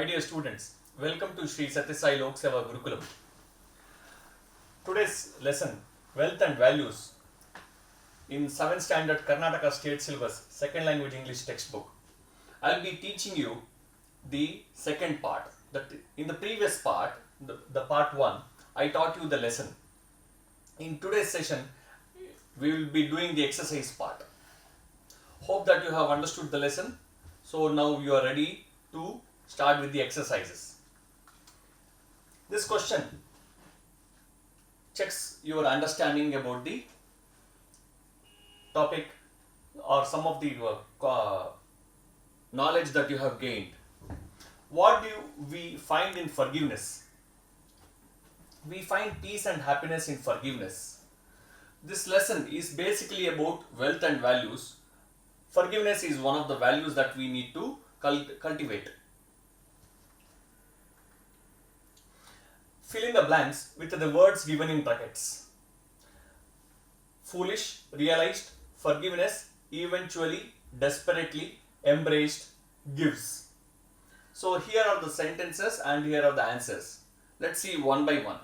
dear students, welcome to Sri Sathya Sai Lok Seva Gurukulam. Today's lesson, Wealth and Values, in 7th standard Karnataka State Syllabus, second language English textbook. I'll be teaching you the second part. In the previous part, the part 1, I taught you the lesson. In today's session, we will be doing the exercise part. Hope that you have understood the lesson. So now you are ready to start with the exercises. This question checks your understanding about the topic or some of the knowledge that you have gained. What do we find in forgiveness? We find peace and happiness in forgiveness. This lesson is basically about wealth and values. Forgiveness is one of the values that we need to cultivate. Fill in the blanks with the words given in brackets. Foolish, realized, forgiveness, eventually, desperately, embraced, gives. So here are the sentences and here are the answers. Let's see one by one.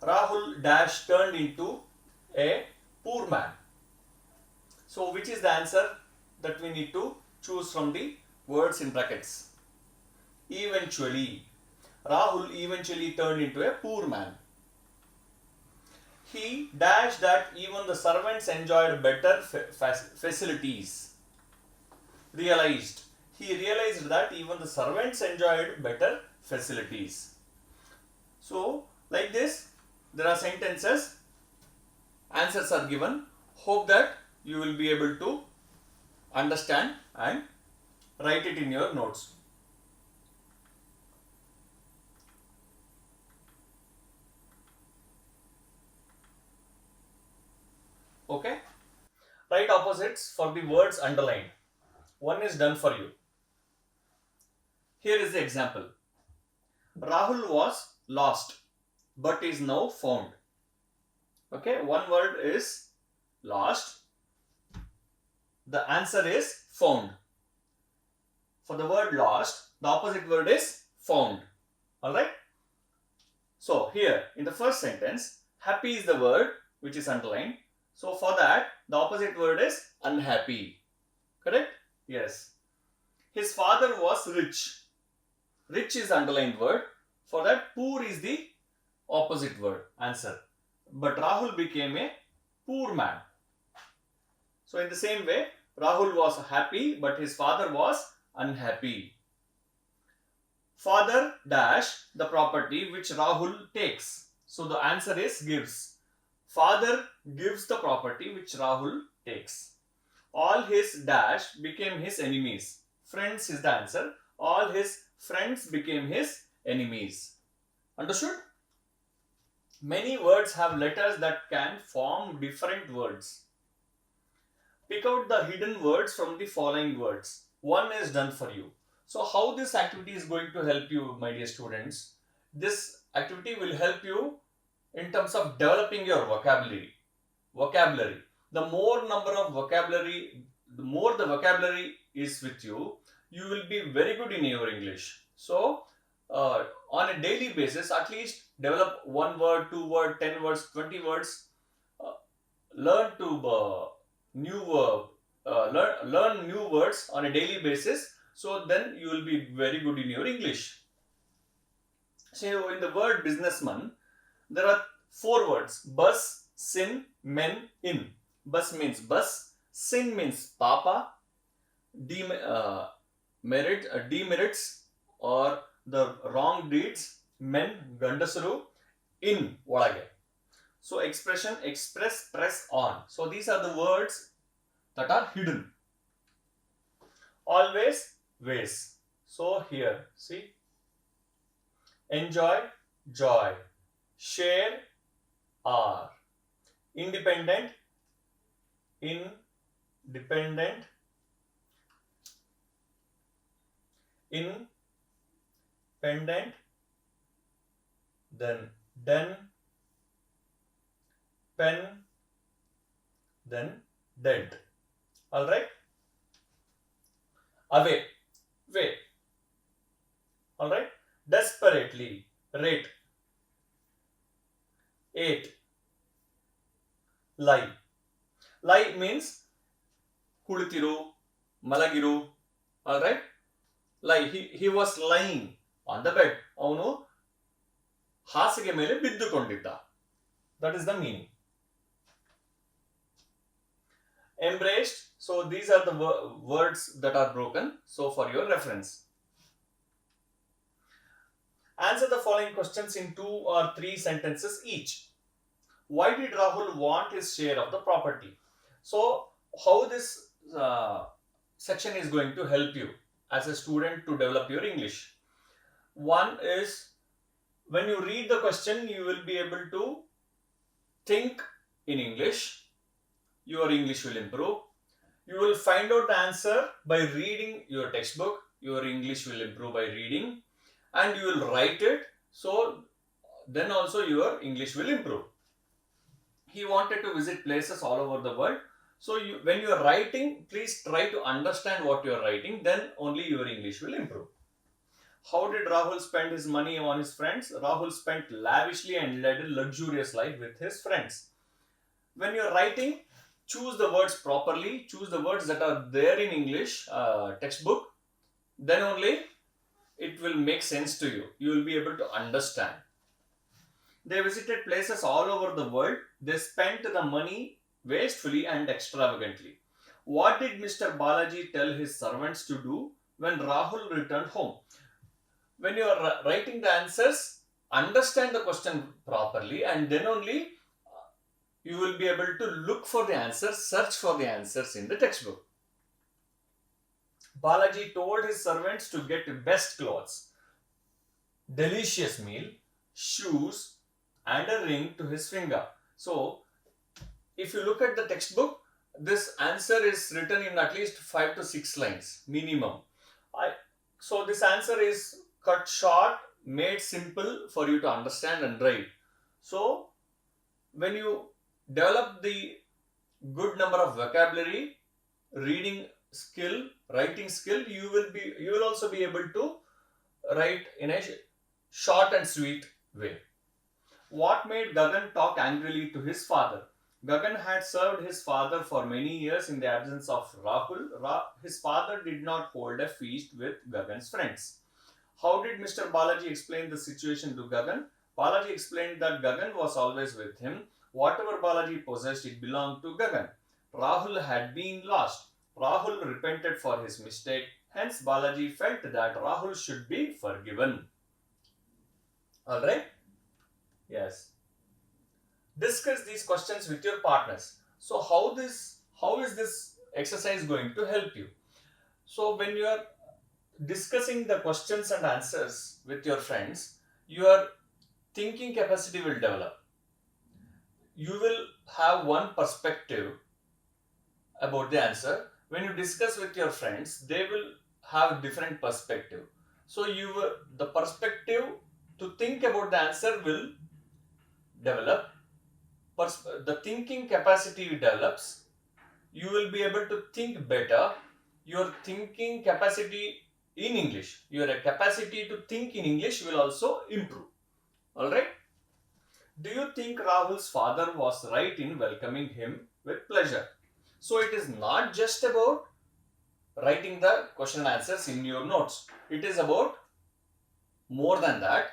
Rahul dash turned into a poor man. So which is the answer that we need to choose from the words in brackets? Eventually. Rahul eventually turned into a poor man. He dashed that even the servants enjoyed better facilities. Realized. He realized that even the servants enjoyed better facilities. So, like this, there are sentences, answers are given. Hope that you will be able to understand and write it in your notes. Okay? Write opposites for the words underlined. One is done for you. Here is the example. Rahul was lost but is now found. Okay, one word is lost. The answer is found. For the word lost, the opposite word is found. Alright? So here in the first sentence, happy is the word which is underlined. So for that, the opposite word is unhappy. Correct? Yes. His father was rich. Rich is the underlined word. For that, poor is the opposite word. Answer. But Rahul became a poor man. So in the same way, Rahul was happy, but his father was unhappy. Father dash the property which Rahul takes. So the answer is gives. Father gives the property which Rahul takes. All his dash became his enemies. Friends is the answer. All his friends became his enemies. Understood? Many words have letters that can form different words. Pick out the hidden words from the following words. One is done for you. So how this activity is going to help you, my dear students? This activity will help you in terms of developing your vocabulary. The more number of vocabulary, the more the vocabulary is with you, you will be very good in your English. So, on a daily basis, at least develop 1 word, 2 word, 10 words, 20 words. Learn new words on a daily basis. So then you will be very good in your English. So in the word businessman, there are 4 words: bus, sin, men, in. Bus means bus, sin means papa, demerits or the wrong deeds, men, gandasuru, in, olage. So expression, express, press, on. So these are the words that are hidden. Always, ways. So here, see, enjoy, joy. Share, are. Independent, independent, independent, then den, pen, then dent. Alright? Away, way. Alright? Desperately. Rate. 8. Lie. Lie means kulitiru, malagiru. Alright? Lie. He was lying on the bed. ಅವನು ಹಾಸಿಗೆ ಮೇಲೆ ಬಿದ್ದುಕೊಂಡಿದ್ದ. That is the meaning. Embraced. So these are the words that are broken. So for your reference. Answer the following questions in 2 or 3 sentences each. Why did Rahul want his share of the property? So how this section is going to help you as a student to develop your English. One is, when you read the question, you will be able to think in English. Your English will improve. You will find out the answer by reading your textbook. Your English will improve by reading, and you will write it. So then also your English will improve. He wanted to visit places all over the world. So when you are writing, please try to understand what you are writing. Then only your English will improve. How did Rahul spend his money on his friends? Rahul spent lavishly and led a luxurious life with his friends. When you are writing, choose the words properly. Choose the words that are there in English textbook. Then only it will make sense to you. You will be able to understand. They visited places all over the world. They spent the money wastefully and extravagantly. What did Mr. Balaji tell his servants to do when Rahul returned home? When you are writing the answers, understand the question properly, and then only you will be able to look for the answers, search for the answers in the textbook. Balaji told his servants to get best clothes, delicious meal, shoes, and a ring to his finger. So, if you look at the textbook, this answer is written in at least 5 to 6 lines minimum. So this answer is cut short, made simple for you to understand and write. So when you develop the good number of vocabulary, reading skill, writing skill, you will also be able to write in a short and sweet way. What made Gagan talk angrily to his father? Gagan had served his father for many years in the absence of Rahul. His father did not hold a feast with Gagan's friends. How did Mr. Balaji explain the situation to Gagan? Balaji explained that Gagan was always with him. Whatever Balaji possessed, it belonged to Gagan. Rahul had been lost. Rahul repented for his mistake. Hence, Balaji felt that Rahul should be forgiven. Alright? Yes. Discuss these questions with your partners. So how is this exercise going to help you? So when you are discussing the questions and answers with your friends, your thinking capacity will develop. You will have one perspective about the answer. When you discuss with your friends, they will have different perspective. So the perspective to think about the answer will develop. The thinking capacity develops. You will be able to think better. Your thinking capacity in English, your capacity to think in English will also improve. Alright? Do you think Rahul's father was right in welcoming him with pleasure? So it is not just about writing the question and answers in your notes. It is about more than that.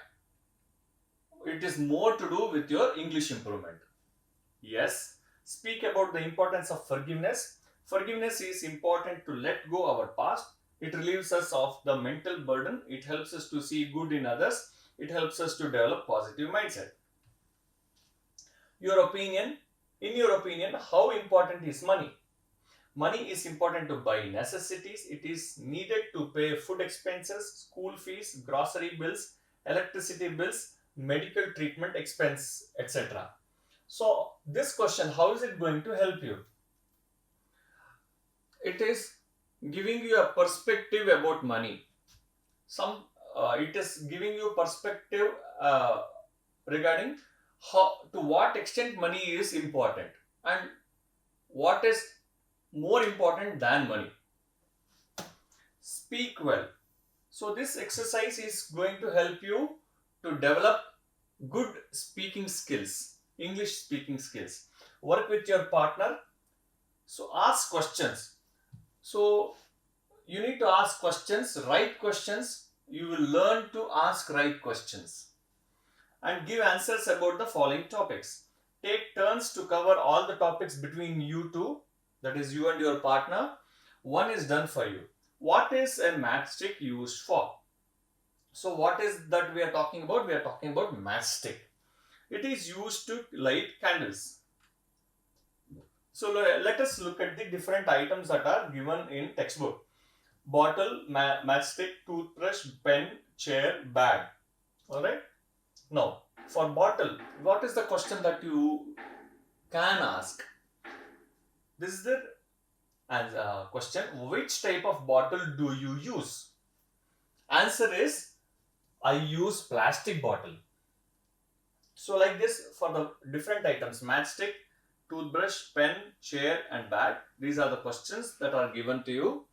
It is more to do with your English improvement. Yes. Speak about the importance of forgiveness. Forgiveness is important to let go our past. It relieves us of the mental burden. It helps us to see good in others. It helps us to develop positive mindset. In your opinion, how important is money? Money is important to buy necessities. It is needed to pay food expenses, school fees, grocery bills, electricity bills, medical treatment expense, etc. So this question, how is it going to help you? It is giving you a perspective about money. It is giving you perspective regarding to what extent money is important and what is more important than money. Speak well. So this exercise is going to help you to develop good speaking skills, English speaking skills. Work with your partner. So ask questions. So you need to ask questions, right questions. You will learn to ask right questions and give answers about the following topics. Take turns to cover all the topics between you two, that is you and your partner. One is done for you. What is a matchstick used for? So what is that we are talking about? We are talking about matchstick. It is used to light candles. So let us look at the different items that are given in textbook. Bottle, matchstick, toothbrush, pen, chair, bag. Alright. Now, for bottle, what is the question that you can ask? This is the question. Which type of bottle do you use? Answer is, I use plastic bottle. So like this, for the different items, matchstick, toothbrush, pen, chair and bag, these are the questions that are given to you.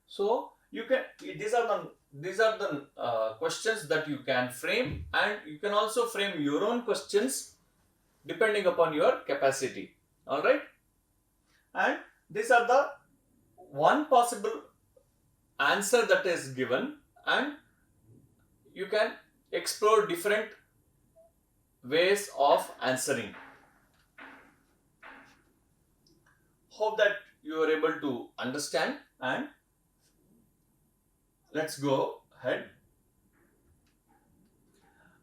So you can, these are the questions that you can frame, and you can also frame your own questions depending upon your capacity. All right, and these are the one possible answer that is given, and you can explore different ways of answering. Hope that you are able to understand, and let's go ahead.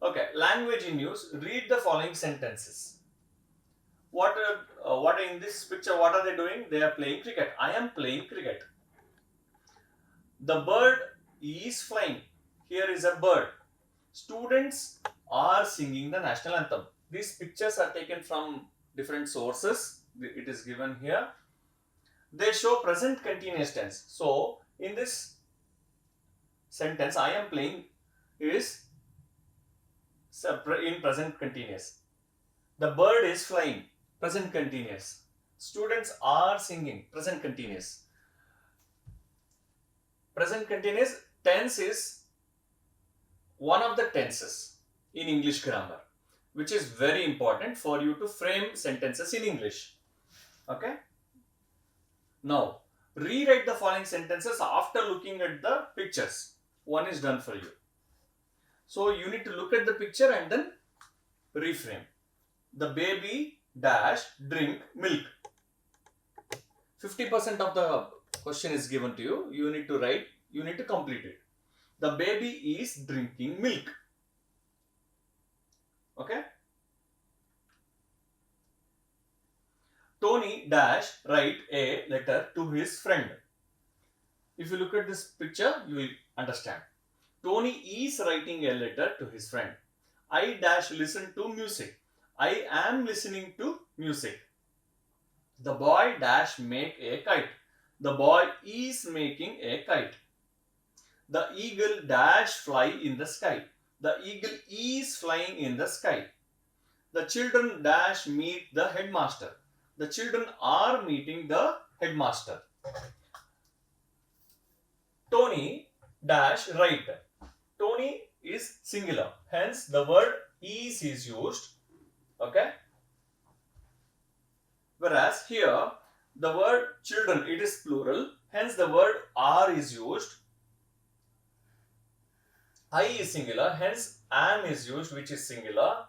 Okay, language in use. Read the following sentences. What in this picture? What are they doing? They are playing cricket. I am playing cricket. The bird is flying. Here is a bird. Students are singing the national anthem. These pictures are taken from different sources. It is given here. They show present continuous tense. So in this sentence, I am playing is in present continuous. The bird is flying, present continuous. Students are singing, present continuous. Present continuous tense is one of the tenses in English grammar, which is very important for you to frame sentences in English. Okay? Now, rewrite the following sentences after looking at the pictures. One is done for you. So, you need to look at the picture and then reframe. The baby dash drink milk. 50% of the question is given to you. You need to write, you need to complete it. The baby is drinking milk. Okay? Tony dash write a letter to his friend. If you look at this picture, you will understand. Tony is writing a letter to his friend. I dash listen to music. I am listening to music. The boy dash make a kite. The boy is making a kite. The eagle dash fly in the sky. The eagle is flying in the sky. The children dash meet the headmaster. The children are meeting the headmaster. Tony dash write. Tony is singular. Hence the word is used. Okay. Whereas here the word children, it is plural. Hence the word are is used. I is singular. Hence am is used, which is singular.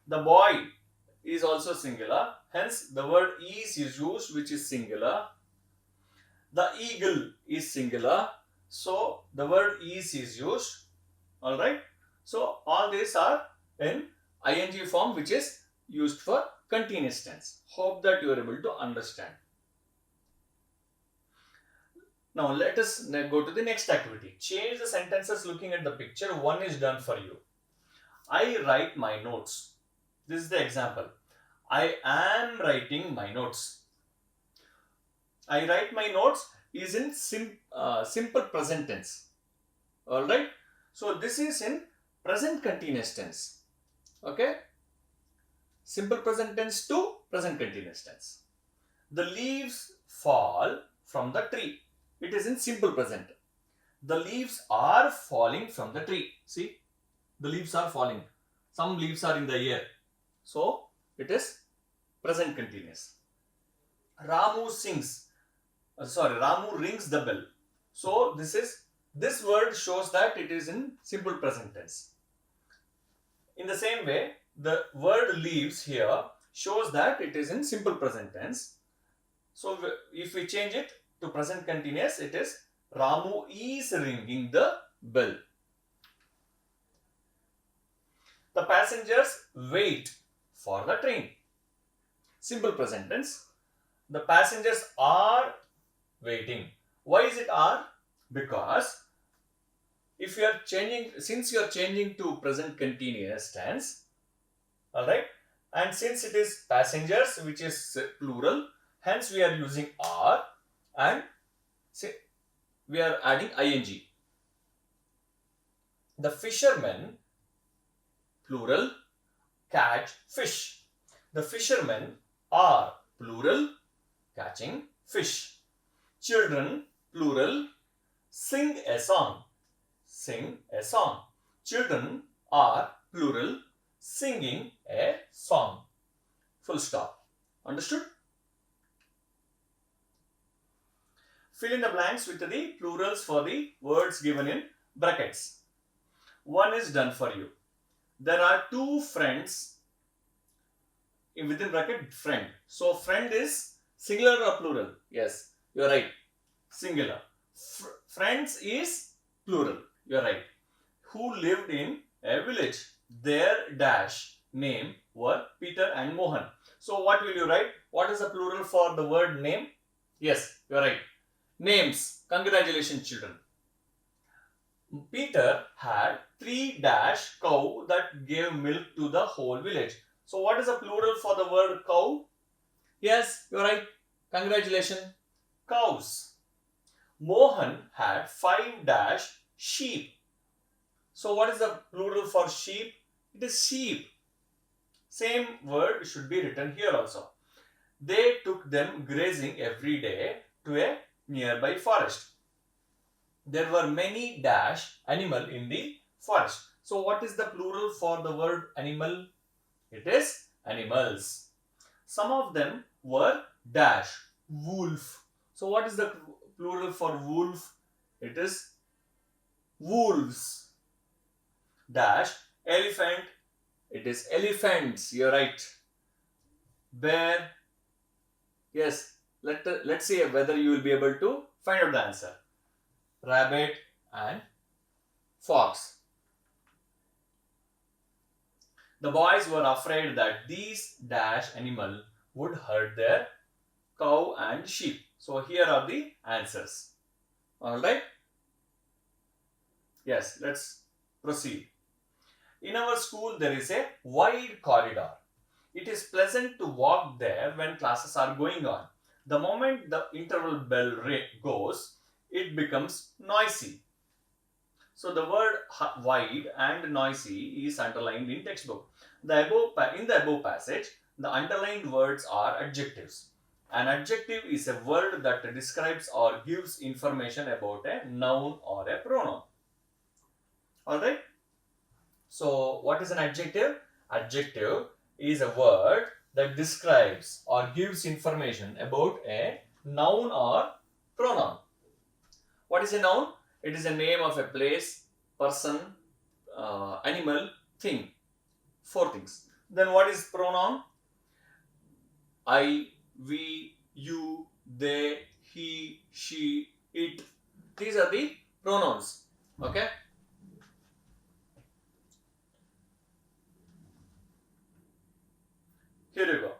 The boy is also singular. Hence the word is used, which is singular. The eagle is singular. So the word is used. Alright. So all these are in ing form, which is used for continuous tense. Hope that you are able to understand. Now let us go to the next activity. Change the sentences looking at the picture. One is done for you. I write my notes. This is the example. I am writing my notes. I write my notes is in simple present tense. Alright. So this is in present continuous tense. Okay. Simple present tense to present continuous tense. The leaves fall from the tree. It is in simple present. The leaves are falling from the tree. See, the leaves are falling. Some leaves are in the air. So, it is present continuous. Ramu sings. Ramu rings the bell. So, this word shows that it is in simple present tense. In the same way, the word leaves here shows that it is in simple present tense. So, if we change it to present continuous, it is Ramu is ringing the bell. The passengers wait for the train. Simple present tense. The passengers are waiting. Why is it are? Because if you are changing, since you are changing to present continuous tense, alright, and since it is passengers, which is plural, hence we are using are, and we are adding ing. The fishermen, plural, catch fish. The fishermen are plural, catching fish. Children, plural, sing a song. Sing a song. Children are plural, singing a song. Full stop. Understood? Fill in the blanks with the plurals for the words given in brackets. One is done for you. There are two friends within bracket friend. So friend is singular or plural? Yes, you are right. Singular. Friends is plural. You are right. Who lived in a village. Their dash name were Peter and Mohan. So what will you write? What is the plural for the word name? Yes, you are right. Names. Congratulations, children. Peter had 3 dash cow that gave milk to the whole village. So what is the plural for the word cow? Yes, you are right. Congratulations. Cows. Mohan had 5 dash sheep. So what is the plural for sheep? It is sheep. Same word should be written here also. They took them grazing every day to a nearby forest. There were many dash animal in the forest. So what is the plural for the word animal? It is animals. Some of them were dash wolf. So what is the plural for wolf? It is wolves. Dash elephant. It is elephants. You're right. Bear. Yes. Let's see whether you will be able to find out the answer. Rabbit and fox. The boys were afraid that these dash animal would hurt their cow and sheep. So here are the answers. Alright. Yes, let's proceed. In our school there is a wide corridor. It is pleasant to walk there when classes are going on. The moment the interval bell goes, it becomes noisy. So the word wide and noisy is underlined in textbook. In the above passage, the underlined words are adjectives. An adjective is a word that describes or gives information about a noun or a pronoun. Alright? So what is an adjective? Adjective is a word that describes or gives information about a noun or pronoun. What is a noun? It is a name of a place, person, animal, thing. 4 things. Then what is pronoun? I, we, you, they, he, she, it. These are the pronouns. Okay? Here you go.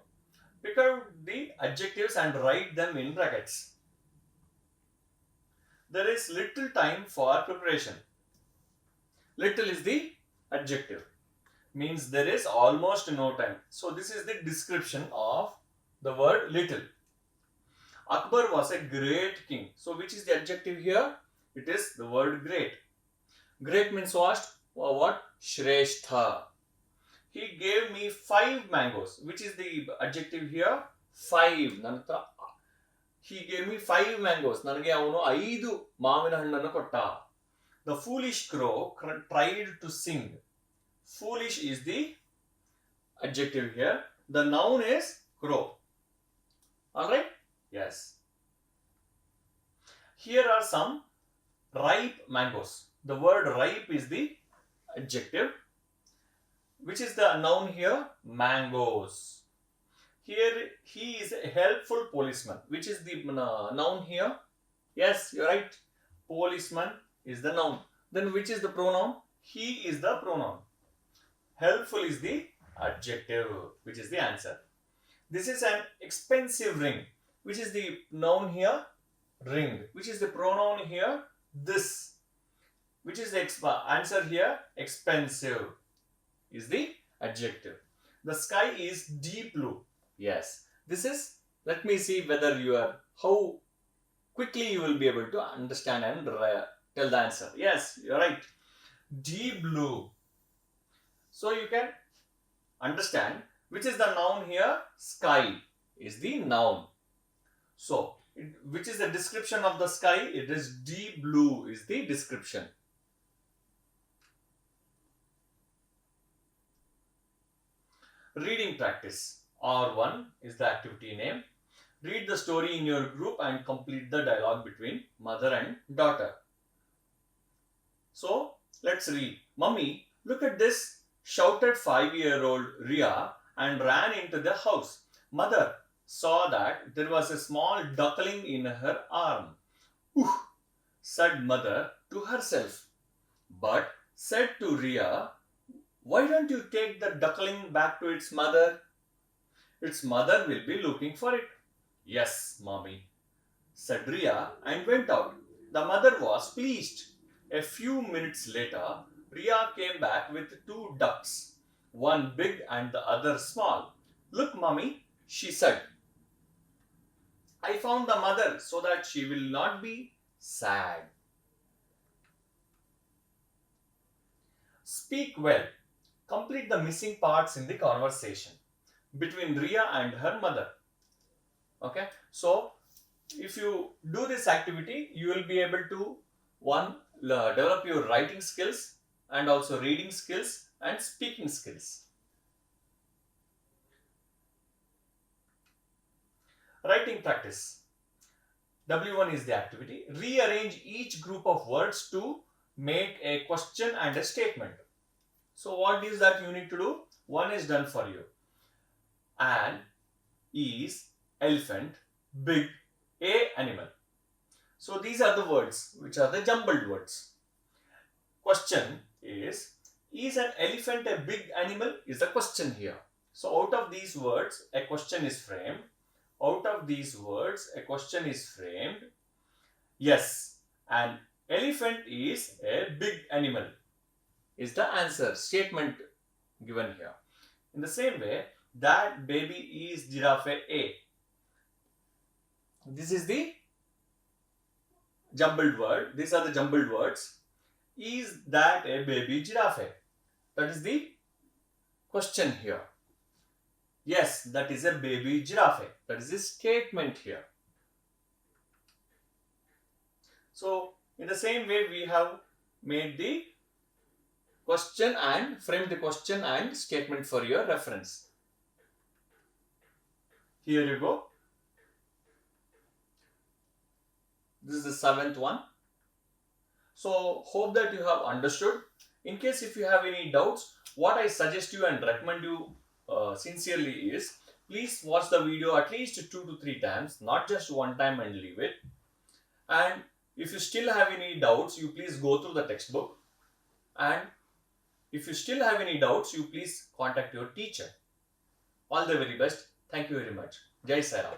Pick out the adjectives and write them in brackets. There is little time for preparation. Little is the adjective. Means there is almost no time. So this is the description of the word little. Akbar was a great king. So which is the adjective here? It is the word great. Great means what? Shreshtha. He gave me 5 mangoes. Which is the adjective here? 5. He gave me 5 mangoes. ನನಗೆ ಅವನು 5 ಮಾವಿನ ಹಣ್ಣನ್ನು ಕೊಟ್ಟ. The foolish crow tried to sing. Foolish is the adjective here. The noun is crow. Alright? Yes. Here are some ripe mangoes. The word ripe is the adjective. Which is the noun here? Mangoes. Here he is a helpful policeman. Which is the noun here? Yes, you're right. Policeman is the noun. Then which is the pronoun? He is the pronoun. Helpful is the adjective, which is the answer. This is an expensive ring. Which is the noun here? Ring. Which is the pronoun here? This. Which is the answer here? Expensive is the adjective. The sky is deep blue. Yes. This is, let me see whether you are, how quickly you will be able to understand and tell the answer. Yes, you're right. Deep blue. So you can understand which is the noun here. Sky is the noun. So, which is the description of the sky? It is deep blue is the description. Reading practice. R1 is the activity name. Read the story in your group and complete the dialogue between mother and daughter. So, let's read. Mummy, look at this, shouted 5-year-old Ria and ran into the house. Mother saw that there was a small duckling in her arm. Ooh, said mother to herself. But said to Ria, why don't you take the duckling back to its mother? Its mother will be looking for it. Yes, mommy, said Ria and went out. The mother was pleased. A few minutes later, Ria came back with 2 ducks, one big and the other small. Look, mommy, she said. I found the mother so that she will not be sad. Speak well. Complete the missing parts in the conversation between Ria and her mother. Okay, so if you do this activity, you will be able to develop your writing skills and also reading skills and speaking skills. Writing practice. W1 is the activity. Rearrange each group of words to make a question and a statement. So what is that you need to do? One is done for you. An, is, elephant, big, a animal. So these are the words which are the jumbled words. Question is an elephant a big animal? Is the question here. So out of these words, a question is framed. Out of these words, a question is framed. Yes, an elephant is a big animal is the answer statement given here. In the same way, that baby is giraffe A. This is the jumbled word. These are the jumbled words. Is that a baby giraffe? That is the question here. Yes, that is a baby giraffe. That is the statement here. So, in the same way, we have made the question and framed the question and statement for your reference. Here you go. This is the 7th one. So, hope that you have understood. In case if you have any doubts, what I suggest you and recommend you sincerely is, please watch the video at least 2 to 3 times, not just one time and leave it. And if you still have any doubts, you please go through the textbook. And if you still have any doubts, you please contact your teacher. All the very best. Thank you very much. Jai Sai Ram.